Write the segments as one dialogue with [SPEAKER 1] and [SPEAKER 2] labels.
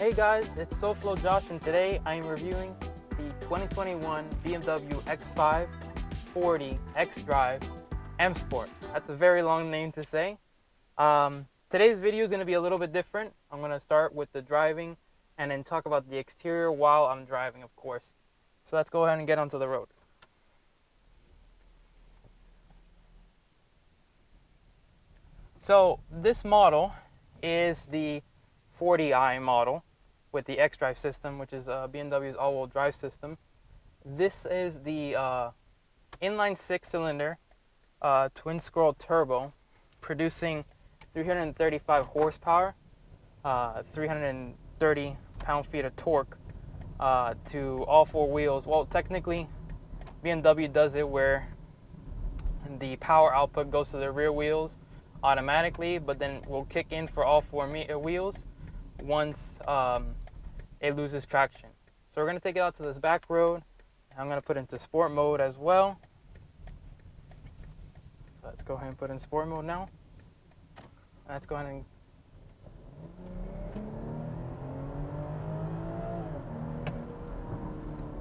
[SPEAKER 1] Hey guys, it's SoFlo Josh, and today I am reviewing the 2021 BMW X5 X-Drive M Sport. That's a very long name to say. Today's video is going to be a little bit different. I'm going to start with the driving and then talk about the exterior while I'm driving, of course. So let's go ahead and get onto the road. So this model is the 40i model with the X-Drive system, which is BMW's all-wheel drive system. This is the inline six-cylinder twin-scroll turbo, producing 335 horsepower, 330 pound-feet of torque to all four wheels. Well, technically, BMW does it where the power output goes to the rear wheels automatically, but then will kick in for all four wheels once it loses traction. So we're going to take it out to this back road. I'm going to put it into sport mode as well. So let's go ahead and put in sport mode now. Let's go ahead and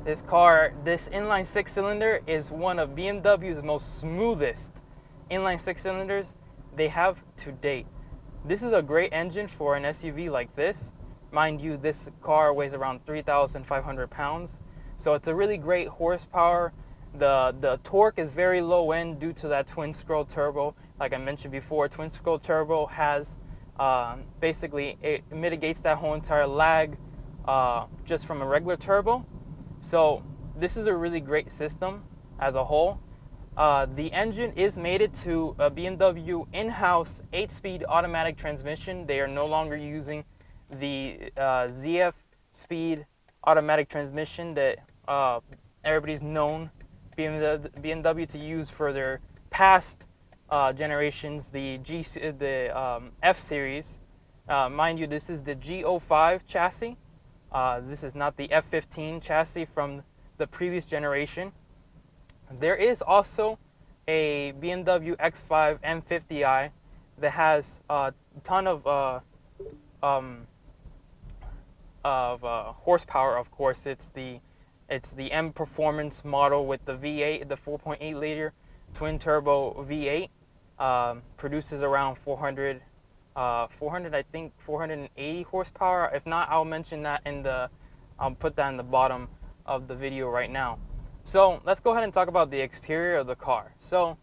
[SPEAKER 1] this inline six-cylinder is one of BMW's most smoothest inline six-cylinders they have to date. This is a great engine for an SUV like this. Mind you, this car weighs around 3,500 pounds, so it's a really great horsepower. The torque is very low end due to that twin scroll turbo. Like I mentioned before, twin scroll turbo has basically, it mitigates that whole entire lag just from a regular turbo. So this is a really great system as a whole. The engine is mated to a BMW in-house 8-speed automatic transmission. They are no longer using the ZF speed automatic transmission that everybody's known BMW to use for their past generations, the F series. Mind you, this is the G05 chassis. This is not the F15 chassis from the previous generation. There is also a BMW X5 M50i that has a ton of horsepower. Of course, it's the M Performance model with the V8, the 4.8 liter twin turbo V8. Produces around 400, I think 480 horsepower. If not, I'll mention that I'll put that in the bottom of the video right now. So let's go ahead and talk about the exterior of the car. So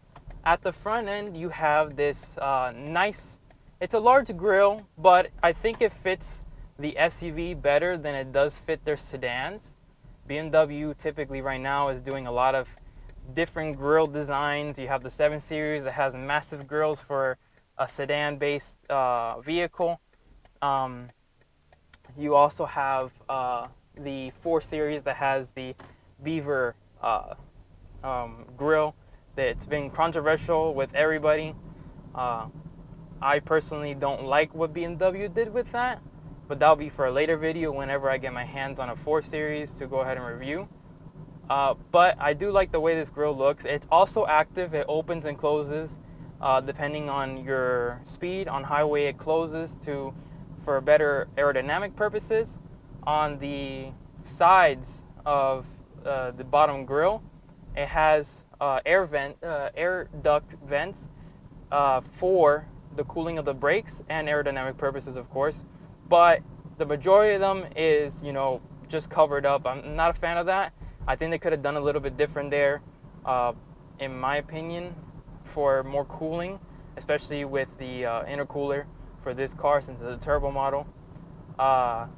[SPEAKER 1] at the front end, you have this nice, it's a large grille, but I think it fits the SUV better than it does fit their sedans. BMW typically right now is doing a lot of different grille designs. You have the 7 Series that has massive grilles for a sedan-based vehicle. You also have the 4 Series that has the beaver grille that's been controversial with everybody. I personally don't like what BMW did with that, but that'll be for a later video whenever I get my hands on a 4 Series to go ahead and review. But I do like the way this grille looks. It's also active. It opens and closes depending on your speed. On highway, it closes for better aerodynamic purposes. On the sides of the bottom grille, it has air duct vents for the cooling of the brakes and aerodynamic purposes, of course. But the majority of them is, just covered up. I'm not a fan of that. I think they could have done a little bit different there, in my opinion, for more cooling, especially with the intercooler for this car since it's a turbo model. Now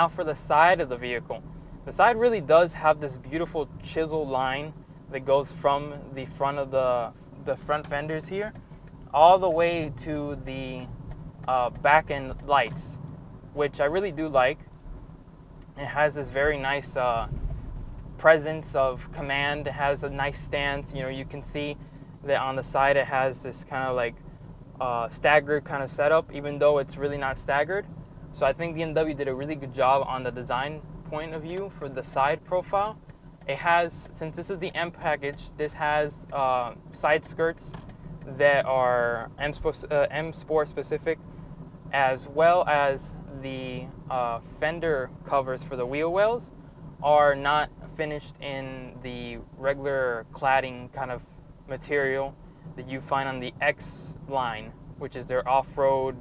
[SPEAKER 1] for the side of the vehicle. The side really does have this beautiful chisel line that goes from the front of the front fenders here all the way to the back end lights, which I really do like. It has this very nice presence of command. It has a nice stance. You can see that on the side it has this kind of like staggered kind of setup, even though it's really not staggered. So I think BMW did a really good job on the design point of view for the side profile. It has, since this is the M package, this has side skirts that are M Sport specific, as well as the fender covers for the wheel wells are not finished in the regular cladding kind of material that you find on the X line, which is their off-road,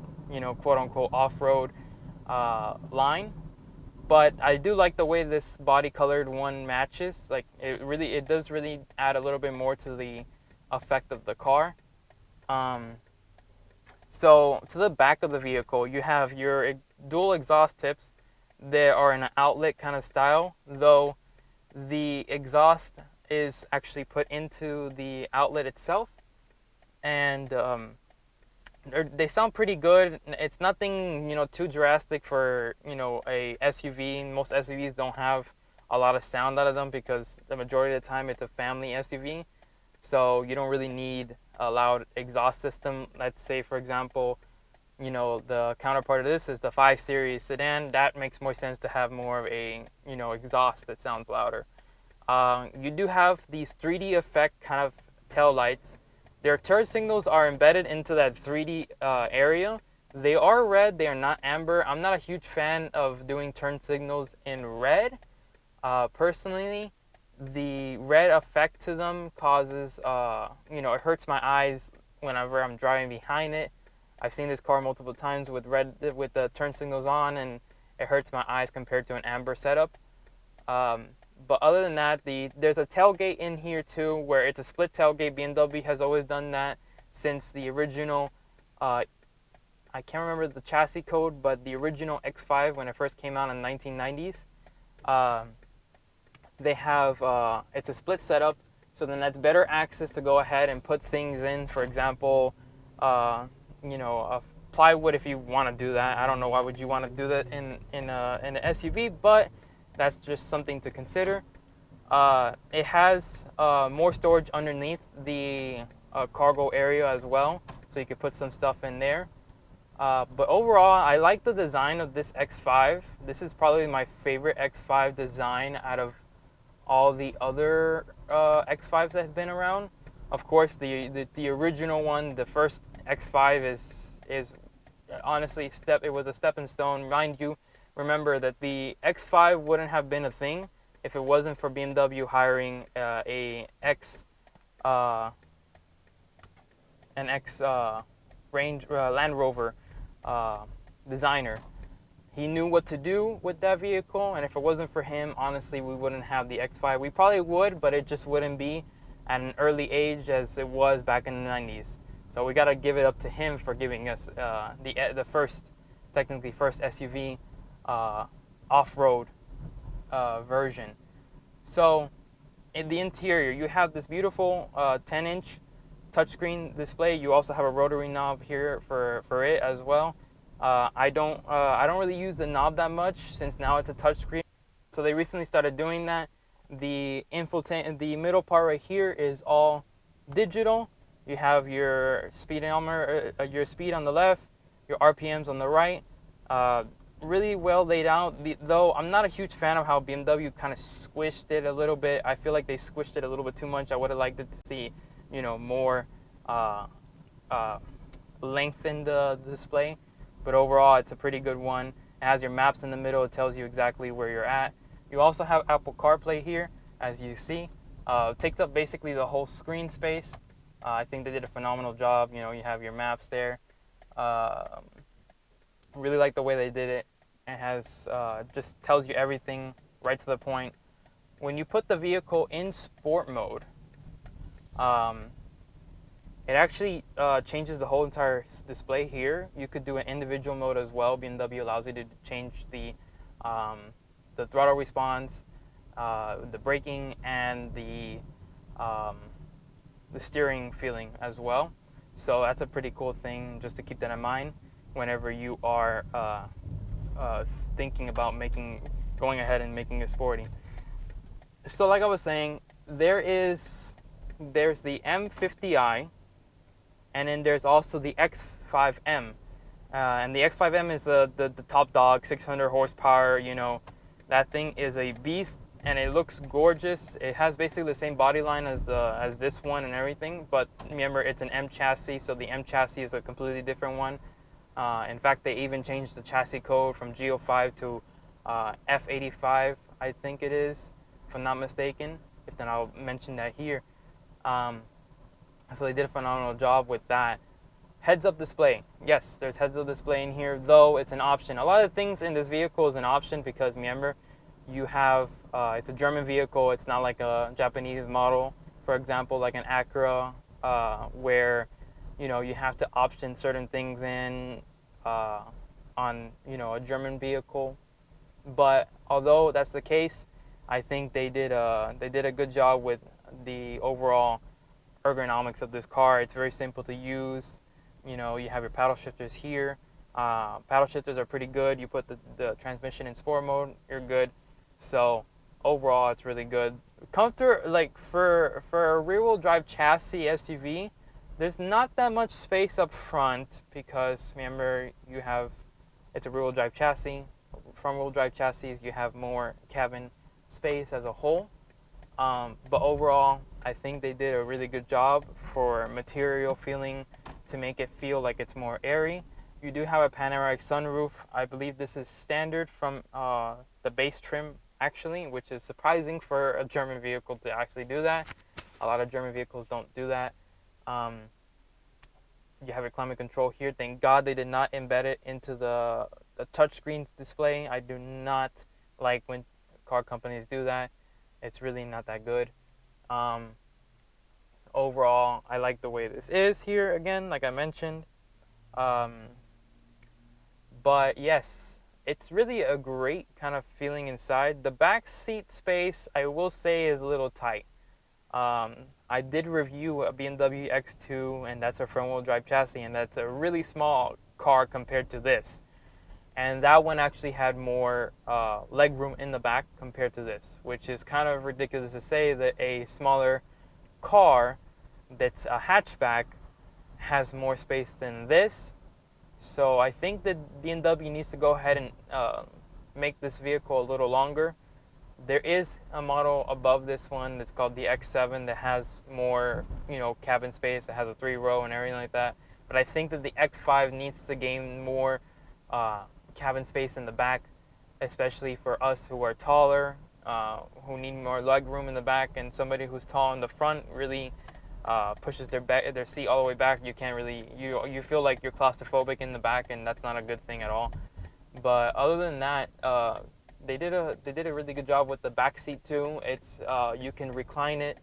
[SPEAKER 1] quote unquote off-road line. But I do like the way this body colored one matches. Like it does really add a little bit more to the effect of the car. So to the back of the vehicle, you have your dual exhaust tips. They are in an outlet kind of style, though the exhaust is actually put into the outlet itself, and they sound pretty good. It's nothing too drastic for a SUV. Most SUVs don't have a lot of sound out of them because the majority of the time it's a family SUV, so you don't really need a loud exhaust system. Let's say, for example, the counterpart of this is the 5 Series sedan. That makes more sense to have more of a exhaust that sounds louder. You do have these 3D effect kind of tail lights. Their turn signals are embedded into that 3D area. They are red, they are not amber. I'm not a huge fan of doing turn signals in red. Personally, the red effect to them causes, it hurts my eyes whenever I'm driving behind it. I've seen this car multiple times with the turn signals on, and it hurts my eyes compared to an amber setup. But other than that, there's a tailgate in here too, where it's a split tailgate. BMW has always done that since the original, I can't remember the chassis code, but the original X5 when it first came out in the 1990s. They have, it's a split setup, so then that's better access to go ahead and put things in. For example, plywood if you want to do that. I don't know why would you want to do that in an SUV, but that's just something to consider. It has more storage underneath the cargo area as well, so you could put some stuff in there. But overall, I like the design of this X5. This is probably my favorite X5 design out of all the other X5s that's been around. Of course, the original one, the first X5 is honestly it was a stepping stone. Mind you, remember that the X5 wouldn't have been a thing if it wasn't for BMW hiring an X Land Rover designer. He knew what to do with that vehicle, and if it wasn't for him, honestly, we wouldn't have the X5. We probably would, but it just wouldn't be at an early age as it was back in the 90s. So we got to give it up to him for giving us the first SUV off-road version. So in the interior, you have this beautiful 10-inch touchscreen display. You also have a rotary knob here for it as well. I don't really use the knob that much since now it's a touchscreen. So they recently started doing that. The middle part right here is all digital. You have your speedometer, your speed on the left, your RPMs on the right. Really well laid out. Though I'm not a huge fan of how BMW kind of squished it a little bit. I feel like they squished it a little bit too much. I would have liked it to see, more length in the display. But overall, it's a pretty good one. It has your maps in the middle. It tells you exactly where you're at. You also have Apple CarPlay here, as you see. It takes up basically the whole screen space. I think they did a phenomenal job. You have your maps there. Really like the way they did it. It has just tells you everything right to the point. When you put the vehicle in sport mode, it actually changes the whole entire display here. You could do an individual mode as well. BMW allows you to change the throttle response, the braking, and the steering feeling as well. So that's a pretty cool thing just to keep that in mind whenever you are thinking about going ahead and making it sporty. So like I was saying, there's the M50i, and then there's also the X5M. And the X5M is the top dog, 600 horsepower. That thing is a beast, and it looks gorgeous. It has basically the same body line as this one and everything, but remember, it's an M chassis, so the M chassis is a completely different one. In fact, they even changed the chassis code from G05 to F85, I think it is, if I'm not mistaken. If then I'll mention that here. So they did a phenomenal job with that. Heads-up display. Yes, there's heads-up display in here, though it's an option. A lot of things in this vehicle is an option because remember, you have it's a German vehicle. It's not like a Japanese model, for example, like an Acura, where you have to option certain things in on a German vehicle. But although that's the case, I think they did a good job with the overall ergonomics of this car. It's very simple to use. You have your paddle shifters here. Paddle shifters are pretty good. You put the transmission in sport mode, you're good. So overall, it's really good. Comfort, like for a rear-wheel drive chassis SUV, there's not that much space up front because remember it's a rear-wheel drive chassis. Front-wheel drive chassis, you have more cabin space as a whole. But overall, I think they did a really good job for material feeling to make it feel like it's more airy. You do have a panoramic sunroof. I believe this is standard from the base trim, actually, which is surprising for a German vehicle to actually do that. A lot of German vehicles don't do that. You have your climate control here. Thank God they did not embed it into the touchscreen display. I do not like when car companies do that. It's really not that good. Overall, I like the way this is here, again, like I mentioned. But yes, it's really a great kind of feeling inside. The back seat space, I will say, is a little tight. I did review a BMW X2, and that's a front-wheel drive chassis, and that's a really small car compared to this. And that one actually had more leg room in the back compared to this, which is kind of ridiculous to say that a smaller car that's a hatchback has more space than this. So I think that BMW needs to go ahead and make this vehicle a little longer. There is a model above this one that's called the X7 that has more, cabin space. It has a 3-row and everything like that. But I think that the X5 needs to gain more cabin space in the back, especially for us who are taller, who need more leg room in the back, and somebody who's tall in the front really pushes their seat all the way back. You can't really, you feel like you're claustrophobic in the back, and that's not a good thing at all. But other than that, they did a really good job with the back seat too. It's you can recline it.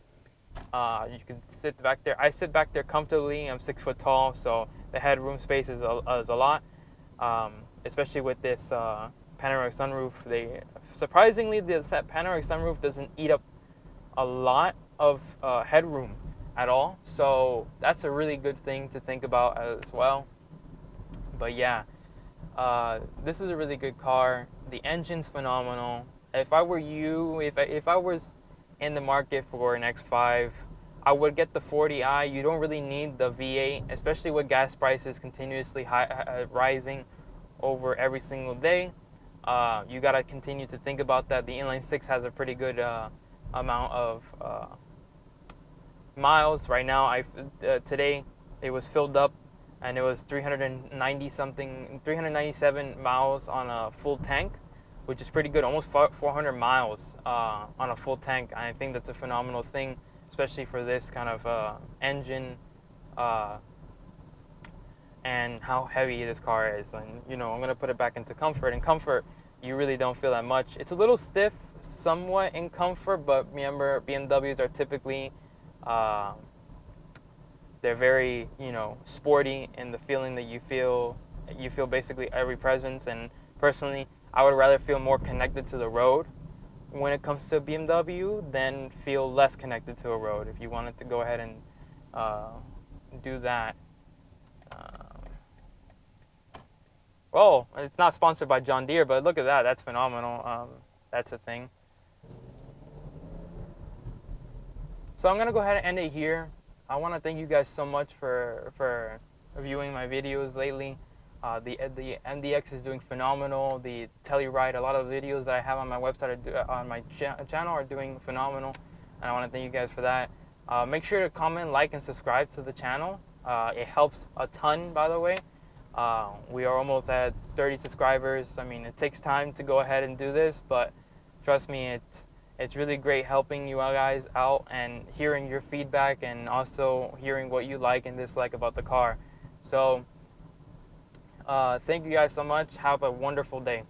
[SPEAKER 1] You can sit back there. I sit back there comfortably. I'm 6 foot tall, so the headroom space is a lot. Especially with this panoramic sunroof. Surprisingly, this panoramic sunroof doesn't eat up a lot of headroom at all. So that's a really good thing to think about as well. But yeah, this is a really good car. The engine's phenomenal. If I were you, if I was in the market for an X5, I would get the 40i. You don't really need the V8, especially with gas prices continuously rising over every single day. You got to continue to think about that. The inline 6 has a pretty good amount of miles. Right now, today it was filled up and it was 397 miles on a full tank, which is pretty good, almost 400 miles on a full tank. I think that's a phenomenal thing, especially for this kind of engine and how heavy this car is. And I'm gonna put it back into comfort. In comfort, you really don't feel that much. It's a little stiff somewhat in comfort, but remember, BMWs are typically they're very sporty in the feeling that you feel basically every presence. And personally, I would rather feel more connected to the road when it comes to a BMW than feel less connected to a road. If you wanted to go ahead and do that. Oh, it's not sponsored by John Deere, but look at that. That's phenomenal. That's a thing. So I'm going to go ahead and end it here. I want to thank you guys so much for viewing my videos lately. The MDX is doing phenomenal. The Telluride, a lot of videos that I have on my website, on my channel, are doing phenomenal. And I want to thank you guys for that. Make sure to comment, like, and subscribe to the channel. It helps a ton, by the way. We are almost at 30 subscribers. I mean, it takes time to go ahead and do this, but trust me, it's really great helping you guys out and hearing your feedback and also hearing what you like and dislike about the car. So thank you guys so much. Have a wonderful day.